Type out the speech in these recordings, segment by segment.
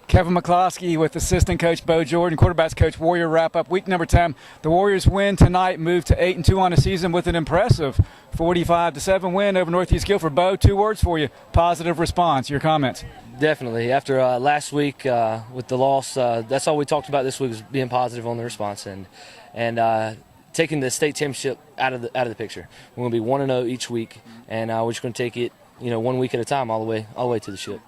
Kevin McCloskey with assistant coach Bo Jordan, quarterbacks coach, Warrior wrap-up. Week number 10. The Warriors win tonight, move to 8-2 on the season with an impressive 45-7 win over Northeast Guilford. Bo, 2 words for you. Positive response. Your comments? Definitely. After last week with the loss, that's all we talked about this week was being positive on the response and taking the state championship out of the picture. We're going to be 1-0 each week, and we're just going to take it, 1 week at a time, all the way to the ship.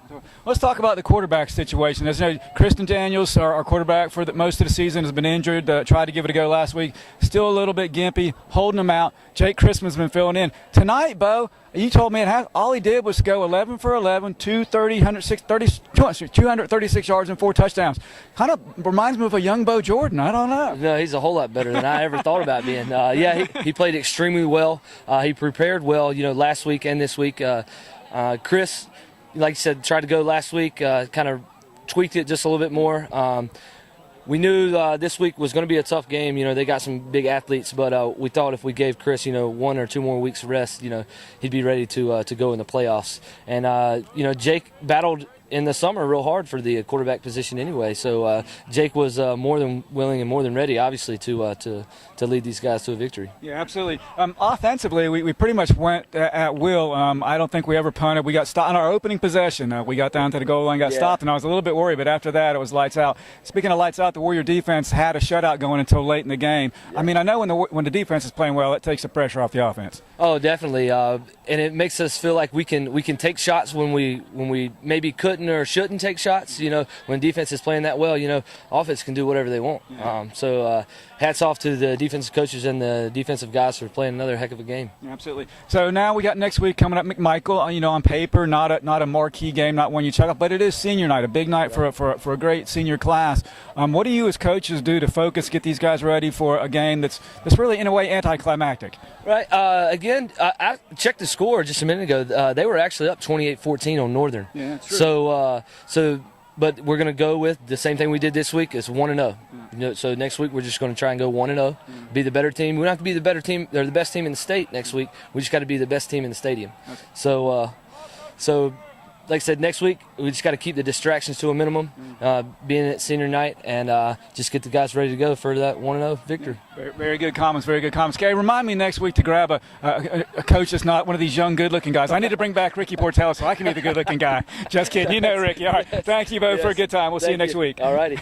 Let's talk about the quarterback situation. As you know, Kristen Daniels, our quarterback for most of the season, has been injured. Tried to give it a go last week. Still a little bit gimpy, holding him out. Jake Christman's been filling in. Tonight, Bo, you told me all he did was go 11 for 11, 236 yards and 4 touchdowns. Kind of reminds me of a young Bo Jordan. I don't know. No, he's a whole lot better than I ever thought about being. He played extremely well. He prepared well, last week and this week. Chris, like you said, tried to go last week, kind of tweaked it just a little bit more. We knew this week was going to be a tough game. They got some big athletes, but we thought if we gave Chris, 1 or 2 more weeks rest, he'd be ready to go in the playoffs. And Jake battled in the summer real hard for the quarterback position anyway. So Jake was more than willing and more than ready, obviously, to lead these guys to a victory. Yeah, absolutely. Offensively, we pretty much went at will. I don't think we ever punted. We got stopped on our opening possession. We got down to the goal line, got stopped, and I was a little bit worried. But after that, it was lights out. Speaking of lights out, the Warrior defense had a shutout going until late in the game. Yeah. I mean, I know when the defense is playing well, it takes the pressure off the offense. Oh, definitely. And it makes us feel like we can take shots when we maybe couldn't or shouldn't take shots. When defense is playing that well, offense can do whatever they want. Yeah. So hats off to the defensive coaches and the defensive guys for playing another heck of a game. Yeah, absolutely. So now we got next week coming up, McMichael. On paper, not a marquee game, not one you check off, but it is senior night, a big night for a great senior class. What do you as coaches do to focus, get these guys ready for a game that's really in a way anticlimactic? Right. Again, I checked the score just a minute ago. They were actually up 28-14 on Northern. Yeah, that's true. But we're going to go with the same thing we did this week. It's 1-0. So next week we're just going to try and go 1-0, be the better team. We don't have to be the better team or the best team in the state next week. We just got to be the best team in the stadium. Okay. So like I said, next week we just got to keep the distractions to a minimum, being at senior night, and just get the guys ready to go for that 1-0 victory. Very, very good comments. Very good comments. Gary, remind me next week to grab a coach that's not one of these young, good-looking guys. I need to bring back Ricky Portell so I can be the good-looking guy. Just kidding. Ricky. All right. Thank you, Bo, for a good time. We'll see you next week. All righty.